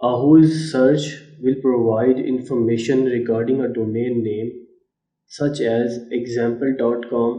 a whois search will provide information regarding a domain name such as example.com।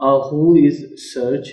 a whois search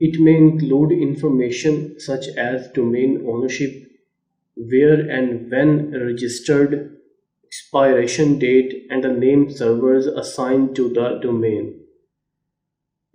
It may include information such as domain ownership, where and when registered, expiration date and the name servers assigned to the domain।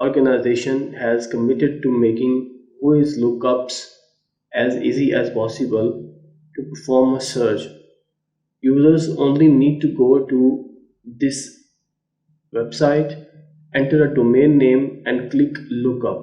organization has committed to making who is lookups as easy as possible to perform a search. Users only need to go to this website, enter a domain name and click lookup।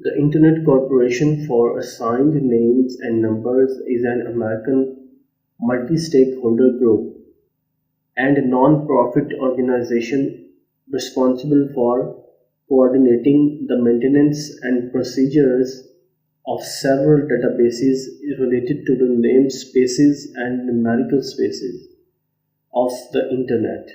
The Internet Corporation for Assigned Names and Numbers is an American multi-stakeholder group and non-profit organization responsible for coordinating the maintenance and procedures of several databases related to the namespaces and numerical spaces of the Internet।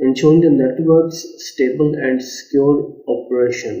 ensuring the network's stable and secure operation।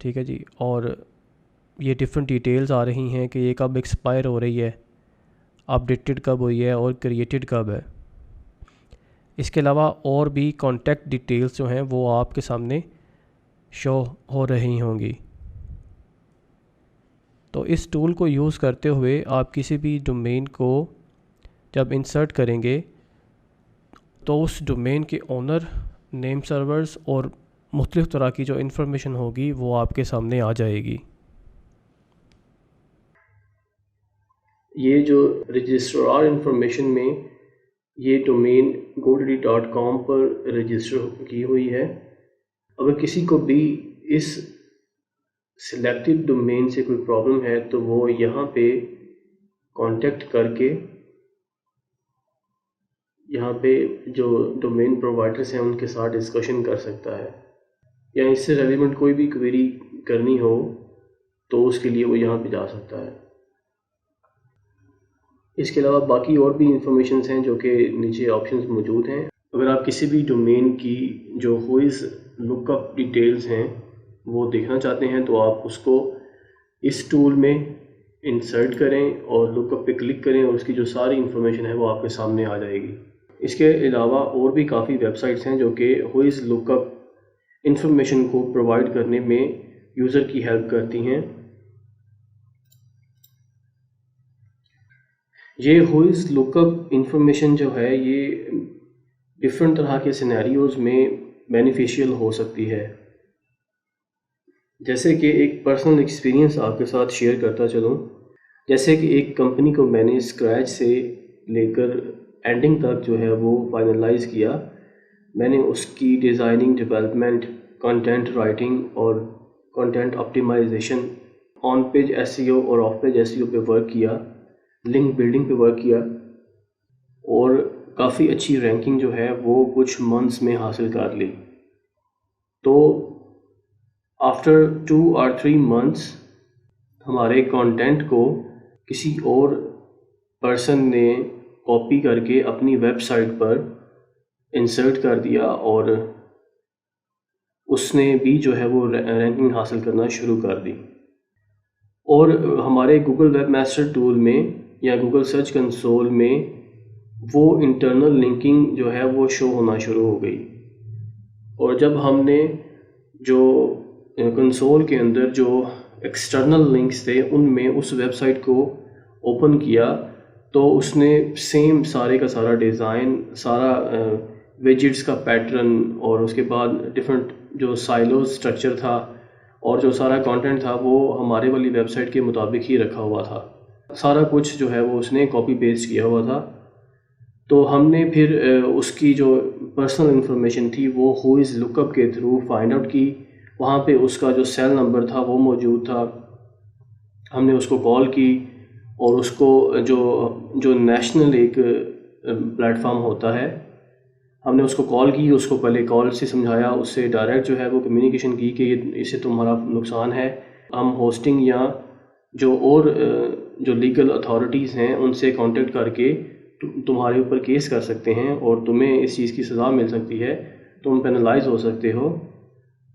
ٹھیک ہے جی. اور یہ different details آ رہی ہیں کہ یہ کب expire ہو رہی ہے, اپڈیٹڈ کب ہوئی ہے اور کریٹڈ کب ہے. اس کے علاوہ اور بھی کانٹیکٹ ڈیٹیلز جو ہیں وہ آپ کے سامنے شو ہو رہی ہوں گی. تو اس ٹول کو یوز کرتے ہوئے آپ کسی بھی ڈومین کو جب انسرٹ کریں گے تو اس ڈومین کے اونر, نیم سرورز اور مختلف طرح کی جو انفارمیشن ہوگی وہ آپ کے سامنے آ جائے گی. یہ جو رجسٹرار انفارمیشن میں یہ ڈومین godaddy.com پر رجسٹر کی ہوئی ہے. اگر کسی کو بھی اس سلیکٹڈ ڈومین سے کوئی پرابلم ہے تو وہ یہاں پہ کانٹیکٹ کر کے یہاں پہ جو ڈومین پرووائڈرس ہیں ان کے ساتھ ڈسکشن کر سکتا ہے, یا اس سے ریلیونٹ کوئی بھی کویری کرنی ہو تو اس کے لیے وہ یہاں پہ جا سکتا ہے. اس کے علاوہ باقی اور بھی انفارمیشنز ہیں جو کہ نیچے آپشنز موجود ہیں. اگر آپ کسی بھی ڈومین کی جو ہوئز لک اپ ڈیٹیلز ہیں وہ دیکھنا چاہتے ہیں تو آپ اس کو اس ٹول میں انسرٹ کریں اور لک اپ پہ کلک کریں اور اس کی جو ساری انفارمیشن ہے وہ آپ کے سامنے آ جائے گی. اس کے علاوہ اور بھی کافی ویب سائٹس ہیں جو کہ ہوئز لک اپ انفارمیشن کو پرووائڈ کرنے میں یوزر کی ہیلپ کرتی ہیں. یہ ہوئز لک اپ انفارمیشن جو ہے یہ ڈفرینٹ طرح کے سینیریوز میں بینیفیشیل ہو سکتی ہے. جیسے کہ ایک پرسنل ایکسپیرینس آپ کے ساتھ شیئر کرتا چلوں. جیسے کہ ایک کمپنی کو میں نے اسکریچ سے لے کر اینڈنگ تک جو ہے وہ فائنلائز کیا. میں نے اس کی ڈیزائننگ, ڈیولپمنٹ, کنٹینٹ رائٹنگ اور کنٹینٹ آپٹیمائزیشن, آن پیج ایس ای او اور آف پیج ایس ای او پہ ورک کیا, لنک بلڈنگ پہ ورک کیا اور کافی اچھی رینکنگ جو ہے وہ کچھ منتھس میں حاصل کر لی. تو آفٹر 2 or 3 months ہمارے کانٹینٹ کو کسی اور پرسن نے کاپی کر کے اپنی ویب سائٹ پر انسرٹ کر دیا اور اس نے بھی جو ہے وہ رینکنگ حاصل کرنا شروع کر دی. اور ہمارے گوگل ویب ماسٹر ٹول میں یا گوگل سرچ کنسول میں وہ انٹرنل لنکنگ جو ہے وہ شو ہونا شروع ہو گئی. اور جب ہم نے جو کنسول کے اندر جو ایکسٹرنل لنکس تھے ان میں اس ویب سائٹ کو اوپن کیا تو اس نے سیم سارے کا سارا ڈیزائن, سارا ویجٹس کا پیٹرن اور اس کے بعد ڈفرینٹ جو سائلوز اسٹرکچر تھا اور جو سارا کانٹینٹ تھا وہ ہمارے والی ویب سائٹ کے مطابق ہی رکھا ہوا تھا. سارا کچھ جو ہے وہ اس نے کاپی پیسٹ کیا ہوا تھا. تو ہم نے پھر اس کی جو پرسنل انفارمیشن تھی وہ ہوئز لک اپ کے تھرو فائنڈ آؤٹ کی. وہاں پہ اس کا جو سیل نمبر تھا وہ موجود تھا. ہم نے اس کو کال کی اور اس کو جو نیشنل ایک پلیٹ فارم ہوتا ہے ہم نے اس کو کال کی. اس کو پہلے کال سے سمجھایا, اس سے ڈائریکٹ جو ہے وہ کمیونیکیشن کی کہ اس سے تمہارا نقصان ہے. ہم ہوسٹنگ یا جو اور جو لیگل اتھارٹیز ہیں ان سے کانٹیکٹ کر کے تمہارے اوپر کیس کر سکتے ہیں اور تمہیں اس چیز کی سزا مل سکتی ہے, تم پینلائز ہو سکتے ہو.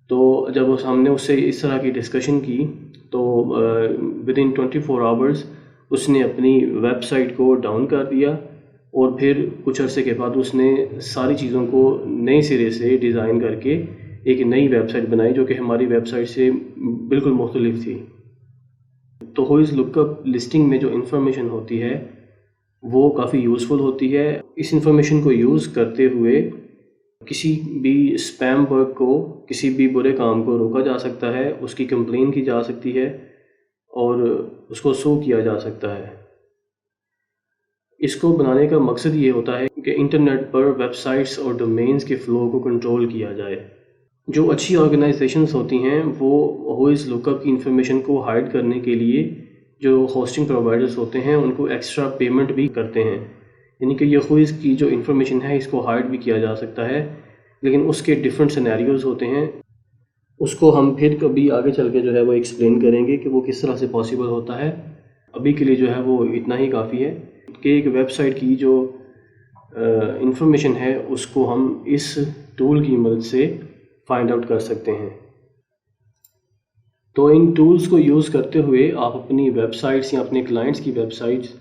تو جب ہم نے اس سے اس طرح کی ڈسکشن کی تو ودن 24 hours اس نے اپنی ویب سائٹ کو ڈاؤن کر دیا اور پھر کچھ عرصے کے بعد اس نے ساری چیزوں کو نئے سرے سے ڈیزائن کر کے ایک نئی ویب سائٹ بنائی جو کہ ہماری ویب سائٹ سے بالکل مختلف تھی. تو ہوئز لک اپ لسٹنگ میں جو انفارمیشن ہوتی ہے وہ کافی یوزفل ہوتی ہے. اس انفارمیشن کو یوز کرتے ہوئے کسی بھی اسپیم ورک کو, کسی بھی برے کام کو روکا جا سکتا ہے, اس کی کمپلین کی جا سکتی ہے اور اس کو سو کیا جا سکتا ہے. اس کو بنانے کا مقصد یہ ہوتا ہے کہ انٹرنیٹ پر ویب سائٹس اور ڈومینز کے فلو کو کنٹرول کیا جائے. جو اچھی آرگنائزیشنز ہوتی ہیں وہ ہوئز لک اپ کی انفارمیشن کو ہائڈ کرنے کے لیے جو ہوسٹنگ پرووائڈرز ہوتے ہیں ان کو ایکسٹرا پیمنٹ بھی کرتے ہیں. یعنی کہ یہ ہوئز کی جو انفارمیشن ہے اس کو ہائڈ بھی کیا جا سکتا ہے, لیکن اس کے ڈفرینٹ سینیریوز ہوتے ہیں. اس کو ہم پھر کبھی آگے چل کے جو ہے وہ ایکسپلین کریں گے کہ وہ کس طرح سے پاسبل ہوتا ہے. ابھی کے لیے جو ہے وہ اتنا ہی کافی ہے کہ ایک ویب سائٹ کی جو انفارمیشن ہے اس کو ہم اس ٹول کی مدد سے فائنڈ آؤٹ کر سکتے ہیں. تو ان ٹولز کو یوز کرتے ہوئے آپ اپنی ویب سائٹس یا اپنے کلائنٹس کی ویب سائٹس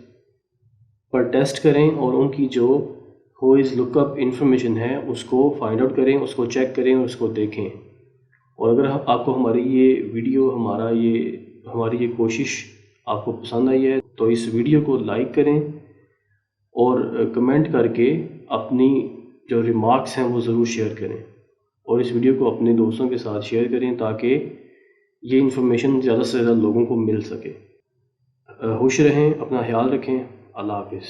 پر ٹیسٹ کریں اور ان کی جو ہوئز لک اپ انفارمیشن ہے اس کو فائنڈ آؤٹ کریں، اس کو چیک کریں اور اس کو دیکھیں۔ اور اگر آپ کو ہماری یہ ویڈیو ہماری یہ کوشش آپ کو پسند آئی ہے تو اس ویڈیو کو لائک کریں اور کمنٹ کر کے اپنی جو ریمارکس ہیں وہ ضرور شیئر کریں، اور اس ویڈیو کو اپنے دوستوں کے ساتھ شیئر کریں تاکہ یہ انفارمیشن زیادہ سے زیادہ لوگوں کو مل سکے۔ خوش رہیں، اپنا خیال رکھیں، اللہ حافظ۔